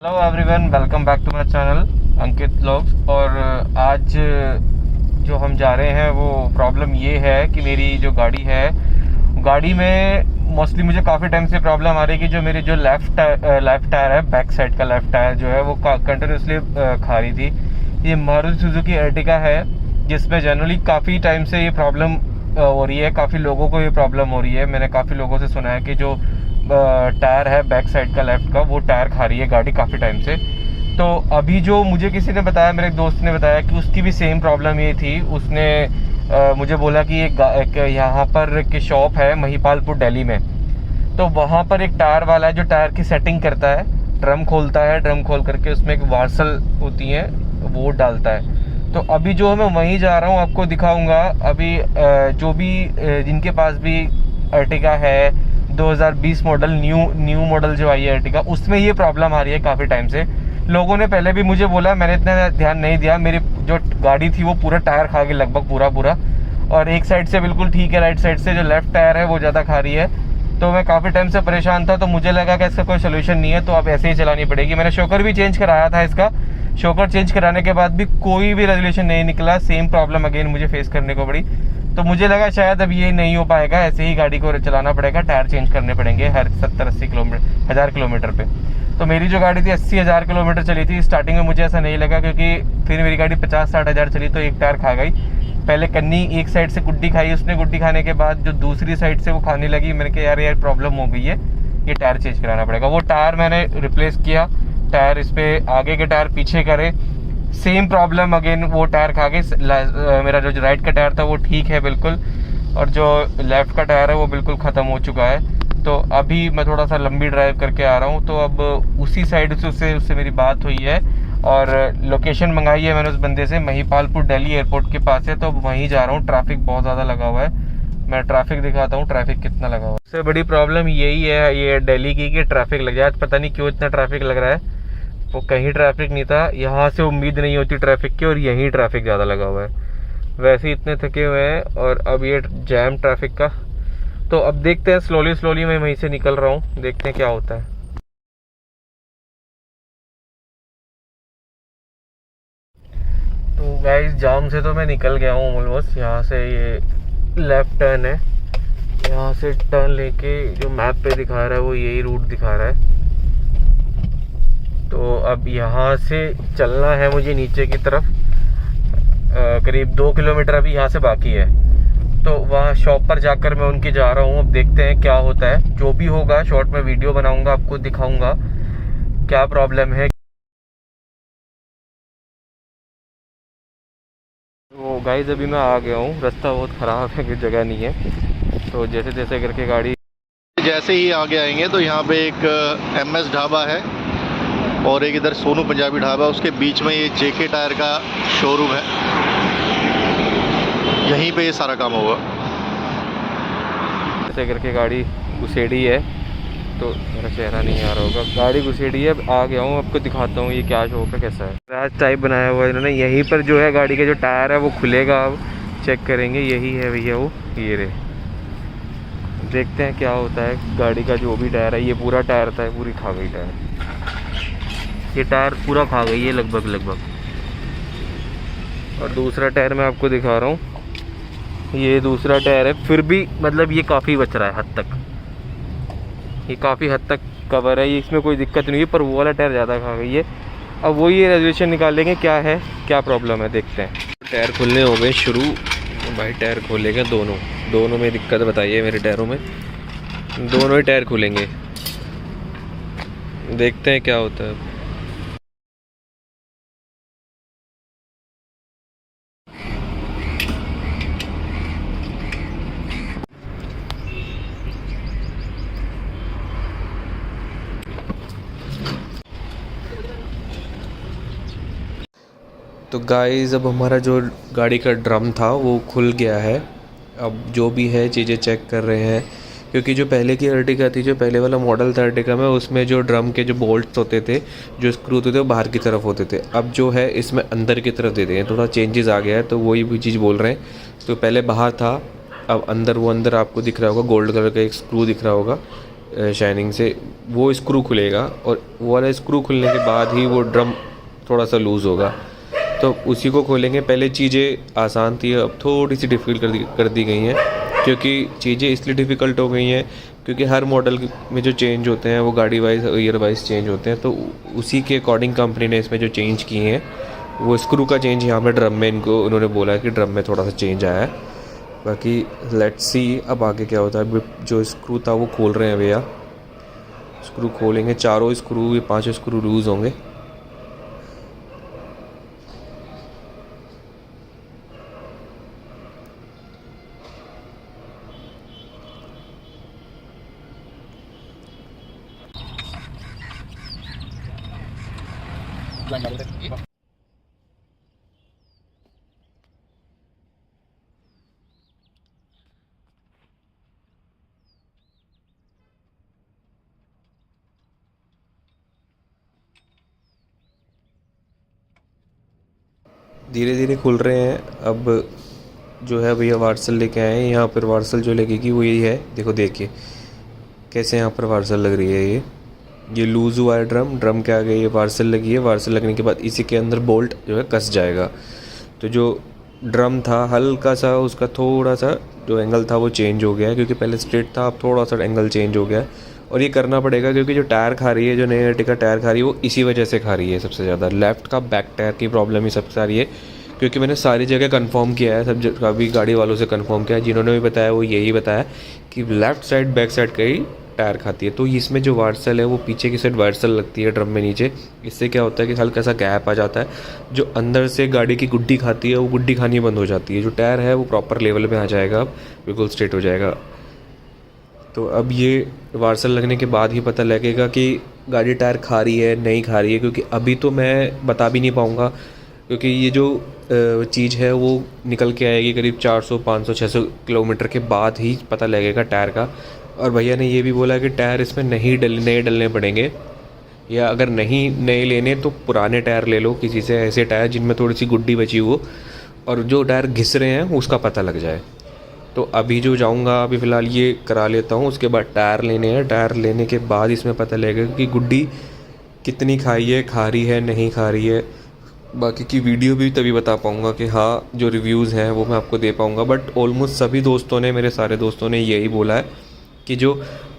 Hello everyone, welcome back to my channel Ankit vlogs. और आज जो हम जा रहे हैं वो प्रॉब्लम ये है कि मेरी जो गाड़ी में मोस्टली मुझे काफ़ी टाइम से प्रॉब्लम आ रही है कि जो मेरी जो लेफ़्ट टायर है, बैक साइड का लेफ़्ट टायर जो है वो कंटिन्यूसली खा रही थी। ये मारुति सुजुकी एर्टिगा है जिसमें जनरली काफ़ी टाइम से ये प्रॉब्लम हो रही है। काफ़ी लोगों को ये प्रॉब्लम हो रही है। मैंने काफ़ी लोगों से सुना है कि जो टायर है बैक साइड का लेफ़्ट का, वो टायर खा रही है गाड़ी काफ़ी टाइम से। तो अभी जो मुझे किसी ने बताया, मेरे एक दोस्त ने बताया कि उसकी भी सेम प्रॉब्लम ये थी। उसने मुझे बोला कि एक यहाँ पर एक शॉप है महिपालपुर दिल्ली में, तो वहाँ पर एक टायर वाला है जो टायर की सेटिंग करता है। ड्रम खोलता है, ड्रम खोल करके उसमें एक वार्सल होती है वो डालता है। तो अभी जो मैं वहीं जा रहा हूँ, आपको दिखाऊंगा। अभी जो भी जिनके पास भी अर्टिगा है 2020 मॉडल, न्यू मॉडल जो आई है अर्टिगा, उसमें ये प्रॉब्लम आ रही है काफ़ी टाइम से। लोगों ने पहले भी मुझे बोला, मैंने इतना ध्यान नहीं दिया। मेरी जो गाड़ी थी वो पूरा टायर खा गई, लगभग पूरा। और एक साइड से बिल्कुल ठीक है, राइट साइड से जो लेफ्ट टायर है वो ज़्यादा खा रही है। तो मैं काफ़ी टाइम से परेशान था, तो मुझे लगा कि इसका कोई सोल्यूशन नहीं है, तो अब ऐसे ही चलानी पड़ेगी। मैंने शॉकर भी चेंज कराया था इसका। शॉकर चेंज कराने के बाद भी कोई भी रेजोल्यूशन नहीं निकला, सेम प्रॉब्लम अगेन मुझे फेस करने को पड़ी। तो मुझे लगा शायद अब ये नहीं हो पाएगा, ऐसे ही गाड़ी को चलाना पड़ेगा, टायर चेंज करने पड़ेंगे हर 70-80 किलोमीटर 1000 किलोमीटर पे। तो मेरी जो गाड़ी थी 80,000 किलोमीटर चली थी। स्टार्टिंग में मुझे ऐसा नहीं लगा, क्योंकि फिर मेरी गाड़ी 50-60 हज़ार चली तो एक टायर खा गई। पहले कन्नी एक साइड से गुड्डी खाई उसने, गुड्डी खाने के बाद जो दूसरी साइड से वो खाने लगी। मैंने कहा यार प्रॉब्लम हो गई है, ये टायर चेंज कराना पड़ेगा। वो टायर मैंने रिप्लेस किया, टायर इस पर आगे के टायर पीछे करे, सेम प्रॉब्लम अगेन वो टायर खा गए। मेरा जो राइट का टायर था वो ठीक है बिल्कुल, और जो लेफ़्ट का टायर है वो बिल्कुल ख़त्म हो चुका है। तो अभी मैं थोड़ा सा लंबी ड्राइव करके आ रहा हूँ, तो अब उसी साइड से उससे मेरी बात हुई है और लोकेशन मंगाई है मैंने उस बंदे से। महिपालपुर दिल्ली एयरपोर्ट के पास है, तो अब वहीं जा रहा हूँ। ट्रैफिक बहुत ज़्यादा लगा हुआ है, मैं ट्रैफिक दिखाता हूँ ट्रैफिक कितना लगा हुआ है। सबसे बड़ी प्रॉब्लम यही है ये दिल्ली की कि ट्रैफिक लग जाए। आज पता नहीं क्यों इतना ट्रैफिक लग रहा है, वो कहीं ट्रैफिक नहीं था। यहाँ से उम्मीद नहीं होती ट्रैफिक की, और यहीं ट्रैफिक ज़्यादा लगा हुआ है। वैसे ही इतने थके हुए हैं और अब ये जैम ट्रैफिक का। तो अब देखते हैं, स्लोली मैं वहीं से निकल रहा हूँ, देखते हैं क्या होता है। तो गाइस, जाम से तो मैं निकल गया हूँ ऑलमोस्ट। यहाँ से ये लेफ्ट टर्न है, यहाँ से टर्न लेके जो मैप पे दिखा रहा है वो यही रूट दिखा रहा है। तो अब यहाँ से चलना है मुझे नीचे की तरफ। करीब 2 किलोमीटर अभी यहाँ से बाकी है, तो वहाँ शॉप पर जाकर मैं उनके जा रहा हूँ। अब देखते हैं क्या होता है। जो भी होगा शॉर्ट में वीडियो बनाऊंगा, आपको दिखाऊंगा क्या प्रॉब्लम है। वो गाइस, अभी मैं आ गया हूँ। रास्ता बहुत ख़राब है, कोई जगह नहीं है, तो जैसे तैसे करके गाड़ी। जैसे ही आगे आएंगे तो यहाँ पे एक MS ढाबा है और एक इधर सोनू पंजाबी ढाबा, उसके बीच में ये JK टायर का शोरूम है। यहीं पे ये सारा काम होगा। ऐसे करके गाड़ी घुसेड़ी है, तो मेरा चेहरा नहीं आ रहा होगा। गाड़ी घुसेड़ी है, आ गया हूँ, आपको दिखाता हूँ ये क्या शॉप है, कैसा है। राज टाइप बनाया हुआ है इन्होंने। यहीं पर जो है गाड़ी का जो टायर है वो खुलेगा। अब चेक करेंगे, यही है भैया वो, ये रे। देखते हैं क्या होता है। गाड़ी का जो भी टायर है, ये पूरा टायर था, पूरी खा गई टायर। ये टायर पूरा खा गई है लगभग। और दूसरा टायर मैं आपको दिखा रहा हूँ, ये दूसरा टायर है। फिर भी मतलब ये काफ़ी बच रहा है हद तक, ये काफ़ी हद तक कवर है, ये इसमें कोई दिक्कत नहीं है। पर वो वाला टायर ज़्यादा खा गई है। अब वो ये रेजोल्यूशन निकालेंगे क्या है, क्या प्रॉब्लम है, देखते हैं। टायर खुलने हो गए शुरू भाई। टायर खोलेंगे दोनों में दिक्कत बताइए मेरे टायरों में। दोनों ही टायर खुलेंगे, देखते हैं क्या होता है। तो गाइस, अब हमारा जो गाड़ी का ड्रम था वो खुल गया है। अब जो भी है चीज़ें चेक कर रहे हैं, क्योंकि जो पहले की अर्टिगा थी, जो पहले वाला मॉडल था अर्टिगा में, उसमें जो ड्रम के जो बोल्ट्स होते थे, जो स्क्रू होते थे, वो बाहर की तरफ होते थे। अब जो है इसमें अंदर की तरफ दे दें, थोड़ा चेंजेस आ गया है, तो वही भी चीज़ बोल रहे हैं। तो पहले बाहर था, अब अंदर, वो अंदर आपको दिख रहा होगा गोल्ड कलर का एक स्क्रू दिख रहा होगा, शाइनिंग से वो स्क्रू खुलेगा, और वो वाला स्क्रू खुलने के बाद ही वो ड्रम थोड़ा सा लूज़ होगा, तो उसी को खोलेंगे। पहले चीज़ें आसान थी, अब थोड़ी सी डिफ़िकल्ट कर दी गई हैं, क्योंकि चीज़ें इसलिए डिफ़िकल्ट हो गई हैं क्योंकि हर मॉडल में जो चेंज होते हैं वो गाड़ी वाइज ईयर वाइज चेंज होते हैं, तो उसी के अकॉर्डिंग कंपनी ने इसमें जो चेंज किए हैं वो स्क्रू का चेंज यहाँ पे ड्रम में इनको उन्होंने बोला कि ड्रम में थोड़ा सा चेंज आया है। बाकी लेट्स सी अब आगे क्या होता है। जो स्क्रू था वो खोल रहे हैं भैया, स्क्रू खोलेंगे, चारों स्क्रू, ये 5 स्क्रू लूज़ होंगे। धीरे धीरे खुल रहे हैं। अब जो है भैया वार्सल लेके आए हैं, यहाँ पर वार्सल जो लगेगी वो यही है। देखो देखिए कैसे यहाँ पर वार्सल लग रही है। ये लूज़ हुआ है ड्रम के आगे ये वार्सल लगी है। वार्सल लगने के बाद इसी के अंदर बोल्ट जो है कस जाएगा। तो जो ड्रम था हल्का सा उसका थोड़ा सा जो एंगल था वो चेंज हो गया है, क्योंकि पहले स्ट्रेट था, अब थोड़ा सा एंगल चेंज हो गया है। और ये करना पड़ेगा क्योंकि जो टायर खा रही है, जो नई अर्टिगा टायर खा रही है, वो इसी वजह से खा रही है सबसे ज़्यादा। लेफ़्ट का बैक टायर की प्रॉब्लम ही सबसे सारी है, क्योंकि मैंने सारी जगह कंफर्म किया है, सब जगह भी गाड़ी वालों से कंफर्म किया है, जिन्होंने भी बताया वो यही बताया कि लेफ़्ट साइड बैक साइड का ही टायर खाती है। तो इसमें जो वार्सल है वो पीछे की साइड वार्सल लगती है ड्रम में नीचे। इससे क्या होता है कि हल्का सा गैप आ जाता है, जो अंदर से गाड़ी की गुड्डी खाती है वो गुड्डी खानी बंद हो जाती है। जो टायर है वो प्रॉपर लेवल में आ जाएगा, बिल्कुल स्ट्रेट हो जाएगा। तो अब ये वार्सल लगने के बाद ही पता लगेगा कि गाड़ी टायर खा रही है नहीं खा रही है, क्योंकि अभी तो मैं बता भी नहीं पाऊँगा, क्योंकि ये जो चीज़ है वो निकल के आएगी करीब 400, 500, 600 किलोमीटर के बाद ही पता लगेगा टायर का। और भैया ने ये भी बोला कि टायर इसमें नए डलने पड़ेंगे, या अगर नहीं नए लेने तो पुराने टायर ले लो किसी से, ऐसे टायर जिनमें थोड़ी सी गुड्डी बची हो और जो टायर घिस रहे हैं उसका पता लग जाए। तो अभी जो जाऊंगा अभी फ़िलहाल ये करा लेता हूँ, उसके बाद टायर लेने हैं। टायर लेने के बाद इसमें पता लगेगा कि गुड्डी कितनी खाई है, खा रही है नहीं खा रही है। बाकी की वीडियो भी तभी बता पाऊँगा कि हाँ जो रिव्यूज़ हैं वो मैं आपको दे पाऊँगा। बट ऑलमोस्ट सभी दोस्तों ने, मेरे सारे दोस्तों ने यही बोला है कि जो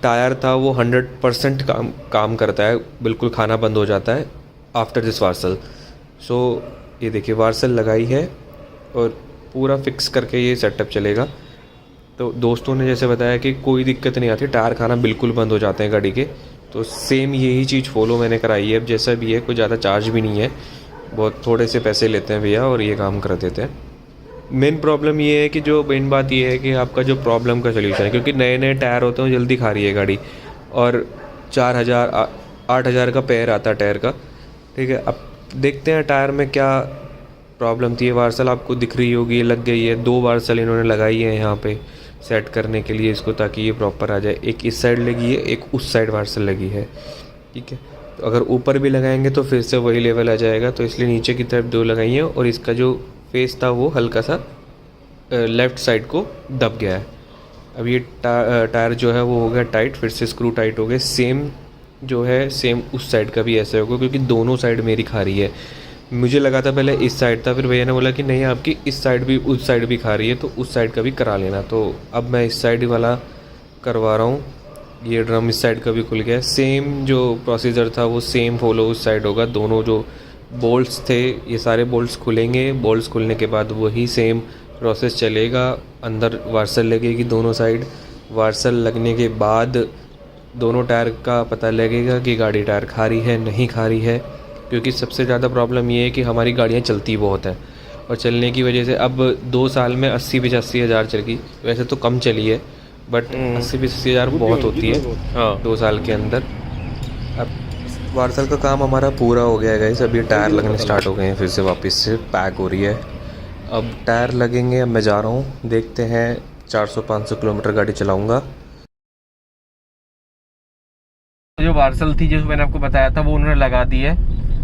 टायर था वो 100% काम करता है, बिल्कुल खाना बंद हो जाता है आफ्टर दिस वार्सल। सो ये देखिए वार्सल लगाई है और पूरा फिक्स करके ये सेटअप चलेगा। तो दोस्तों ने जैसे बताया कि कोई दिक्कत नहीं आती, टायर खाना बिल्कुल बंद हो जाते हैं गाड़ी के। तो सेम यही चीज़ फॉलो मैंने कराई है। अब जैसा भी है, कोई ज़्यादा चार्ज भी नहीं है, बहुत थोड़े से पैसे लेते हैं भैया और ये काम कर देते हैं। मेन प्रॉब्लम ये है कि जो मेन बात ये है कि आपका जो प्रॉब्लम का सलूशन है, क्योंकि नए नए टायर होते हैं जल्दी खा रही है गाड़ी, और 4000 8000 का पेयर आता है टायर का, ठीक है। अब देखते हैं टायर में क्या प्रॉब्लम थी। वार्सल आपको दिख रही होगी, लग गई है। 2 वार्सल इन्होंने लगाई है यहाँ पे सेट करने के लिए इसको, ताकि ये प्रॉपर आ जाए। एक इस साइड लगी है, एक उस साइड वार्सल लगी है, ठीक है। तो अगर ऊपर भी लगाएंगे तो फिर से वही लेवल आ जाएगा, तो इसलिए नीचे की तरफ 2 लगाई हैं। और इसका जो फेस था वो हल्का सा लेफ़्ट साइड को दब गया है। अब ये टायर जो है वो हो गया टाइट, फिर से स्क्रू टाइट हो गए। सेम जो है सेम उस साइड का भी ऐसा होगा, क्योंकि दोनों साइड मेरी खा रही है। मुझे लगा था पहले इस साइड था, फिर भैया ने बोला कि नहीं आपकी इस साइड भी उस साइड भी खा रही है, तो उस साइड का भी करा लेना। तो अब मैं इस साइड वाला करवा रहा हूँ। ये ड्रम इस साइड का भी खुल गया। सेम जो प्रोसीजर था वो सेम फॉलो उस साइड होगा। दोनों जो बोल्ट्स थे ये सारे बोल्ट्स खुलेंगे। बोल्ट्स खुलने के बाद वही सेम प्रोसेस चलेगा। अंदर वार्सल लगेगी दोनों साइड। वार्सल लगने के बाद दोनों टायर का पता लगेगा कि गाड़ी टायर खा रही है नहीं खा रही है, क्योंकि सबसे ज़्यादा प्रॉब्लम ये है कि हमारी गाड़ियाँ चलती बहुत हैं, और चलने की वजह से अब 2 साल में 80-85 हज़ार चल गई। वैसे तो कम चली है, बट 80-85 हज़ार बहुत होती है हाँ 2 साल के अंदर। अब वार्सल का काम हमारा पूरा हो गया है गाइस। अभी टायर लगने स्टार्ट हो गए हैं, फिर से वापस से पैक हो रही है। अब टायर लगेंगे। अब मैं जा रहा हूँ, देखते हैं 400-500 किलोमीटर गाड़ी चलाऊँगा। जो वार्सल थी जो मैंने आपको बताया था वो उन्होंने लगा दी है।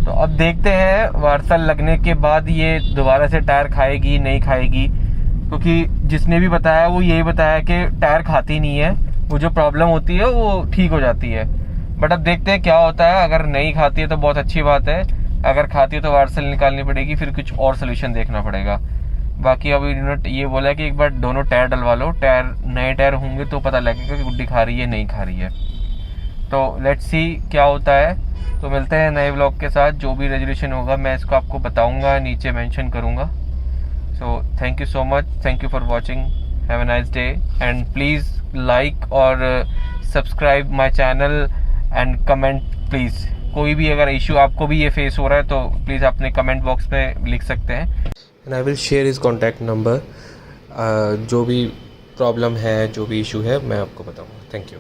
तो अब देखते हैं वार्सल लगने के बाद ये दोबारा से टायर खाएगी नहीं खाएगी, क्योंकि जिसने भी बताया वो यही बताया कि टायर खाती नहीं है। वो जो प्रॉब्लम होती है वो ठीक हो जाती है। बट अब देखते हैं क्या होता है। अगर नहीं खाती है तो बहुत अच्छी बात है, अगर खाती है तो वार्सल निकालनी पड़ेगी, फिर कुछ और सोल्यूशन देखना पड़ेगा। बाकी अभी इन्होंने ये बोला है कि एक बार दोनों टायर डलवा लो, टायर नए टायर होंगे तो पता लगेगा कि गुड्डी खा रही है नहीं खा रही है। तो लेट्स सी क्या होता है। तो मिलते हैं नए व्लॉग के साथ। जो भी रेजोल्यूशन होगा मैं इसको आपको बताऊंगा, नीचे मेंशन करूंगा। So thank you so much, thank you for watching, have a nice day and please like और subscribe my channel and comment please. कोई भी अगर इशू आपको भी ये फेस हो रहा है तो प्लीज़ अपने कमेंट बॉक्स में लिख सकते हैं। And I will share his contact number. जो भी प्रॉब्लम है, जो भी इशू है, मैं आपको बताऊँगा। Thank you.